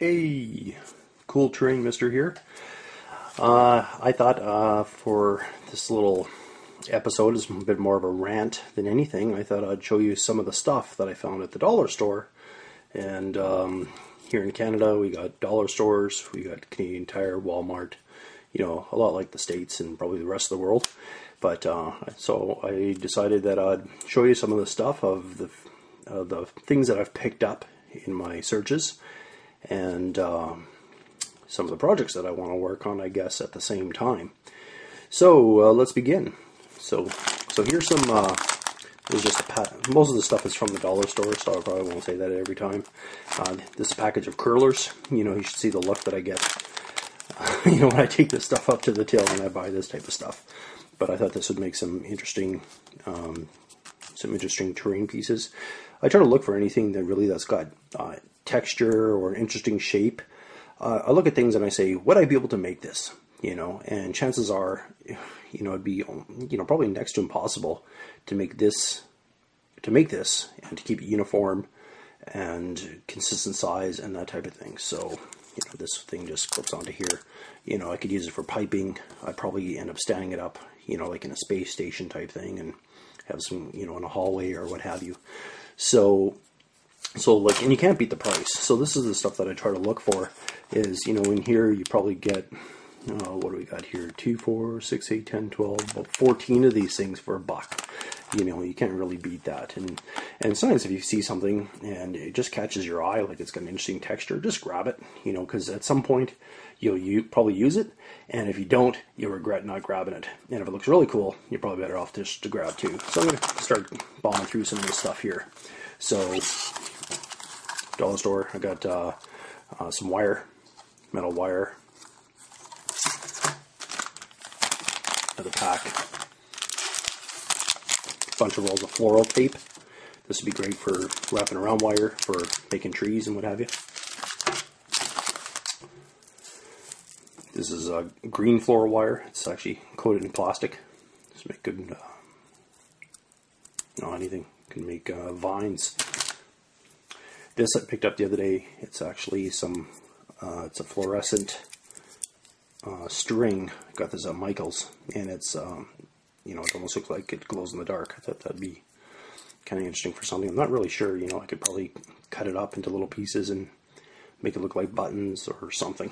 Hey, cool terrain mister here. I thought for this little episode is a bit more of a rant than anything. I thought I'd show you some of the stuff that I found at the dollar store. And here in Canada, we got dollar stores, we got Canadian Tire, Walmart, you know, a lot like the States and probably the rest of the world. But so I decided that I'd show you some of the stuff of the things that I've picked up in my searches, and some of the projects that I want to work on, I guess, at the same time. So let's begin. So here's some. There's just most of the stuff is from the dollar store, so I probably won't say that every time. This is a package of curlers. You know, you should see the look that I get. You know, when I take this stuff up to the till and I buy this type of stuff. But I thought this would make some interesting terrain pieces. I try to look for anything that's got texture or an interesting shape. I look at things and I say, would I be able to make this? You know, and chances are, you know, it'd be, you know, probably next to impossible to make this, and to keep it uniform and consistent size and that type of thing. So, you know, this thing just clips onto here. You know, I could use it for piping. I'd probably end up standing it up, you know, like in a space station type thing, and have some, you know, in a hallway or what have you. So like, and you can't beat the price. So this is the stuff that I try to look for. Is, you know, in here you probably get, what do we got here? 2, 4, 6, 8, 10, 12, about 14 of these things for $1. You know, you can't really beat that. And sometimes if you see something and it just catches your eye, like it's got an interesting texture, just grab it. You know, because at some point you'll probably use it, and if you don't, you'll regret not grabbing it. And if it looks really cool, you're probably better off just to grab too. So I'm going to start bombing through some of this stuff here. So, dollar store, I got some wire, metal wire, another pack, a bunch of rolls of floral tape. This would be great for wrapping around wire, for making trees and what have you. This is a green floral wire. It's actually coated in plastic. Just make good, you know, anything. Can make vines. This I picked up the other day. It's actually some, it's a fluorescent string. I got this at Michael's, and it's, you know, it almost looks like it glows in the dark. I thought that'd be kind of interesting for something. I'm not really sure, you know, I could probably cut it up into little pieces and make it look like buttons or something.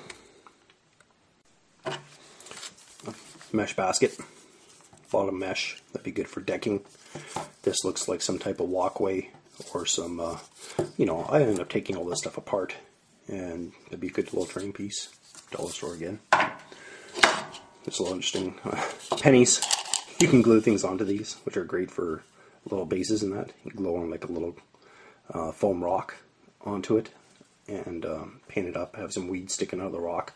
A mesh basket. A lot of mesh. That'd be good for decking. This looks like some type of walkway or some, you know, I ended up taking all this stuff apart, and it'd be a good little terrain piece. Dollar store again. It's a little interesting. Pennies. You can glue things onto these, which are great for little bases and that. You glue on like a little foam rock onto it and paint it up, have some weeds sticking out of the rock.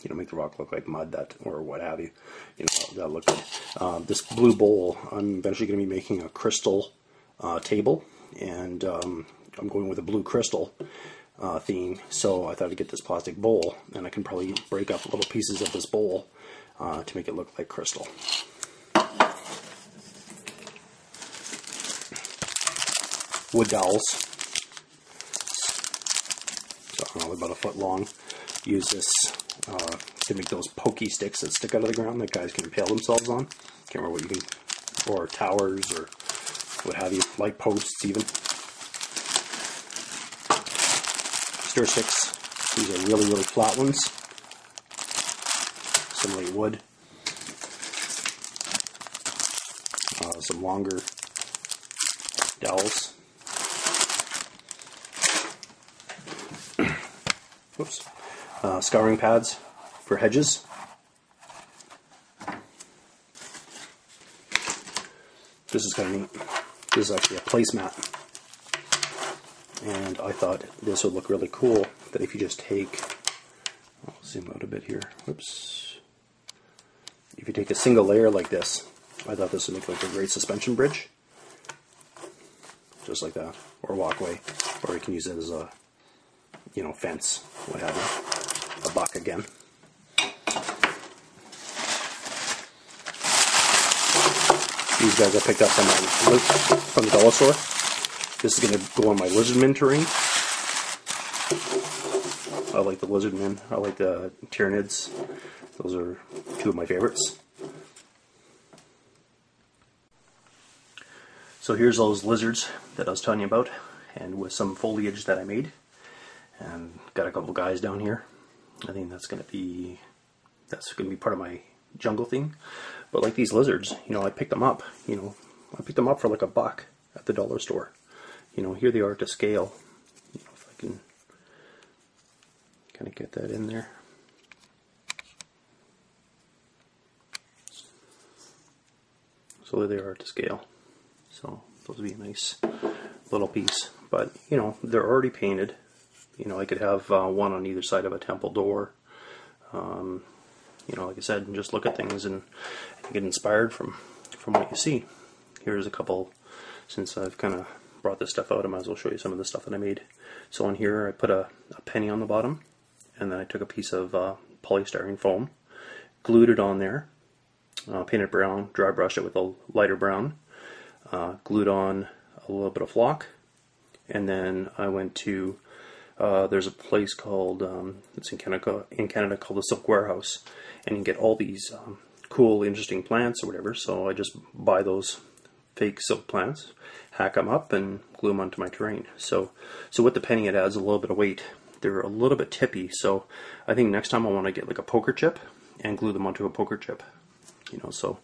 You know, make the rock look like mud, or what have you. You know, that look good. This blue bowl, I'm eventually going to be making a crystal table, and I'm going with a blue crystal theme. So I thought I'd get this plastic bowl, and I can probably break up little pieces of this bowl to make it look like crystal. Wood dowels. So I don't know, about a foot long. Use this to make those pokey sticks that stick out of the ground that guys can impale themselves on. Can't remember what you can, or towers or what have you, light posts even. Stir sticks. These are really, really flat ones. Similarly wood. Some longer dowels. Oops. Scouring pads for hedges. This is kind of neat. This is actually a placemat. And I thought this would look really cool, that if you just take, I'll zoom out a bit here, whoops. If you take a single layer like this, I thought this would make like a great suspension bridge. Just like that. Or walkway. Or you can use it as a, you know, fence, what have you. $1 again. These guys I picked up from the dollar store. This is going to go on my lizardman terrain. I like the lizardmen. I like the tyranids. Those are two of my favorites. So here's those lizards that I was telling you about, and with some foliage that I made. And got a couple guys down here. I think that's gonna be part of my jungle theme. But like these lizards, you know, I picked them up. You know, I picked them up for like $1 at the dollar store. You know, here they are to scale. You know, if I can kind of get that in there. So there they are to scale. So those would be a nice little piece. But you know, they're already painted. You know, I could have one on either side of a temple door. You know, like I said, just look at things and get inspired from what you see. Here's a couple, since I've kind of brought this stuff out, I might as well show you some of the stuff that I made. So on here I put a penny on the bottom, and then I took a piece of polystyrene foam, glued it on there, painted brown, dry brushed it with a lighter brown, glued on a little bit of flock, and then I went to there's a place called it's in Canada called the Silk Warehouse, and you can get all these cool, interesting plants or whatever. So I just buy those fake silk plants, hack them up, and glue them onto my terrain. So with the penny, it adds a little bit of weight. They're a little bit tippy, so I think next time I want to get like a poker chip and glue them onto a poker chip. You know, so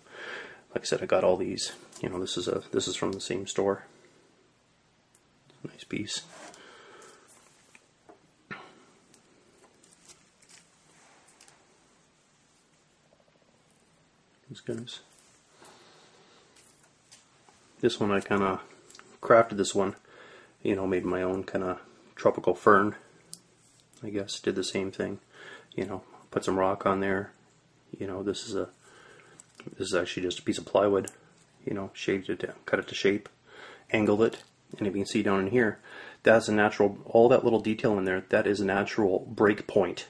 like I said, I got all these. You know, this is from the same store. Nice piece. These guys. This one I kind of crafted this one, you know, made my own kind of tropical fern, I guess. Did the same thing, you know, put some rock on there. You know, this is actually just a piece of plywood, you know, shaped it down, cut it to shape, angled it, and if you can see down in here, that's a natural, all that little detail in there, that is a natural break point.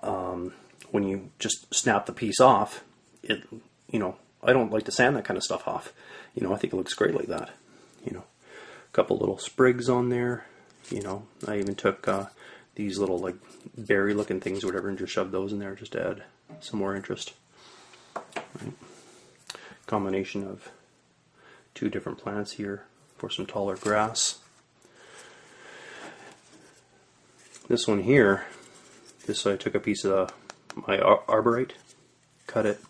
When you just snap the piece off, it, you know, I don't like to sand that kind of stuff off. You know, I think it looks great like that. You know, a couple little sprigs on there. You know, I even took these little like berry looking things or whatever and just shoved those in there just to add some more interest. Right. Combination of two different plants here for some taller grass. This one here, I took a piece of my arborite, cut it,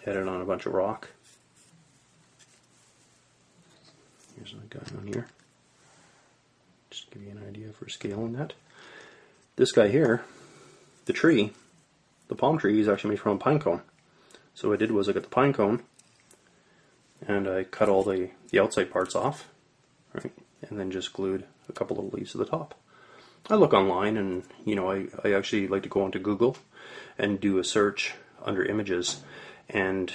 had it on a bunch of rock. Here's a guy on here. Just to give you an idea for scaling that. This guy here, the tree, the palm tree, is actually made from a pine cone. So what I did was I got the pine cone and I cut all the outside parts off, right, and then just glued a couple of leaves to the top. I look online, and you know, I actually like to go onto Google and do a search under images and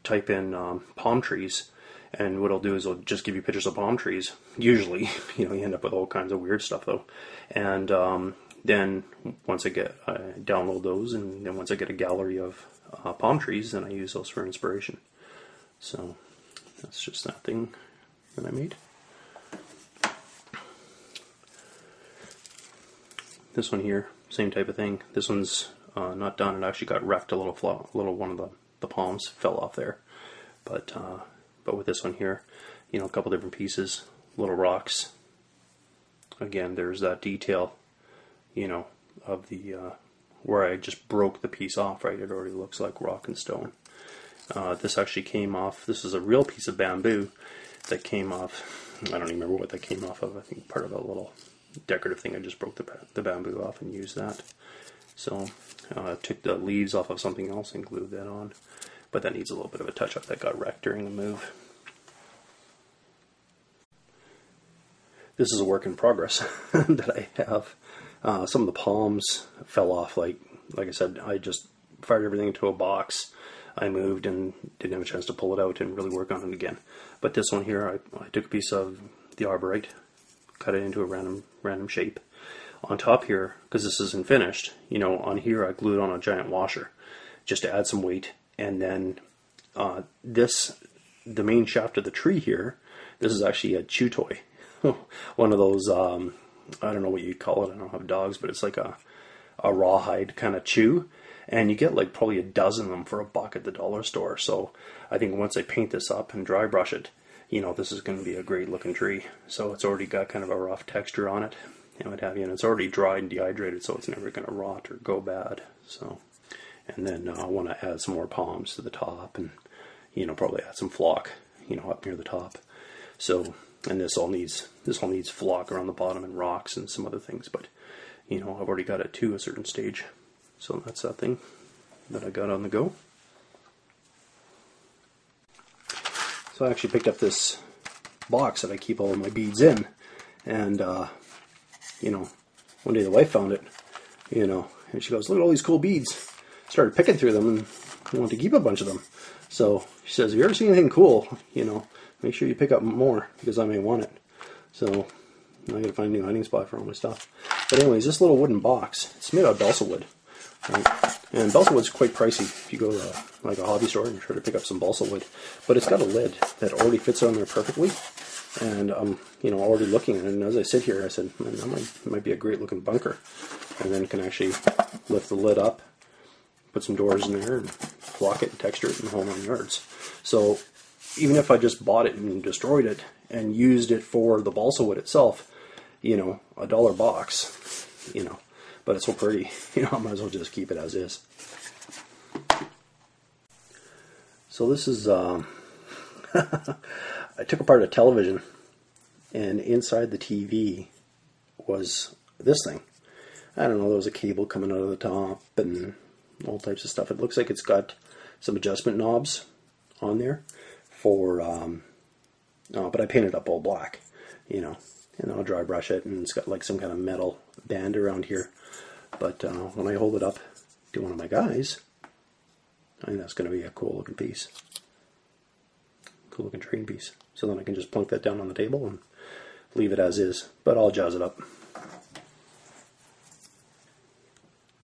type in palm trees, and what I'll do is I'll just give you pictures of palm trees. Usually, you know, you end up with all kinds of weird stuff though. And then once I download those, and then once I get a gallery of palm trees, then I use those for inspiration. So that's just that thing that I made. This one here, same type of thing. This one's not done. It actually got wrecked a little. One of the palms fell off there. But with this one here, you know, a couple different pieces, little rocks. Again, there's that detail, you know, of the where I just broke the piece off. Right, it already looks like rock and stone. This actually came off. This is a real piece of bamboo that came off. I don't even remember what that came off of. I think part of a little decorative thing. I just broke the bamboo off and used that. So took the leaves off of something else and glued that on, but that needs a little bit of a touch up. That got wrecked during the move. This is a work in progress that I have. Some of the palms fell off. Like I said, I just fired everything into a box. I moved and didn't have a chance to pull it out and really work on it again. But this one here, I took a piece of the arborite, cut it into a random shape. On top here, because this isn't finished, you know, on here I glued on a giant washer just to add some weight. And then the main shaft of the tree here, this is actually a chew toy. One of those I don't know what you'd call it. I don't have dogs, but it's like a rawhide kind of chew. And you get like probably a dozen of them for $1 at the dollar store. So I think once I paint this up and dry brush it, you know, this is going to be a great looking tree. So it's already got kind of a rough texture on it, and what have you. And it's already dried and dehydrated, so it's never going to rot or go bad. So, and then I want to add some more palms to the top, and you know, probably add some flock, you know, up near the top. So, and this all needs flock around the bottom and rocks and some other things. But you know, I've already got it to a certain stage. So that's that thing that I got on the go. So I actually picked up this box that I keep all of my beads in, and you know, one day the wife found it, you know, and she goes, "Look at all these cool beads." Started picking through them and wanted to keep a bunch of them. So she says, "If you ever see anything cool, you know, make sure you pick up more because I may want it." So I got to find a new hiding spot for all my stuff. But anyways, this little wooden box, it's made out of balsa wood. Right? And balsa wood's quite pricey if you go to like a hobby store and try to pick up some balsa wood. But it's got a lid that already fits on there perfectly. And I'm, you know, already looking at it. And as I sit here, I said, man, that might be a great looking bunker. And then can actually lift the lid up, put some doors in there, and flock it and texture it in the whole 9 yards. So even if I just bought it and destroyed it and used it for the balsa wood itself, you know, $1 box, you know. But it's so pretty, you know, I might as well just keep it as is. So this is, I took apart a television, and inside the TV was this thing. I don't know, there was a cable coming out of the top and all types of stuff. It looks like it's got some adjustment knobs on there for, but I painted up all black, you know, and I'll dry brush it, and it's got like some kind of metal band around here. But when I hold it up to one of my guys, I think that's going to be a cool looking piece. Cool looking train piece. So then I can just plunk that down on the table and leave it as is. But I'll jazz it up.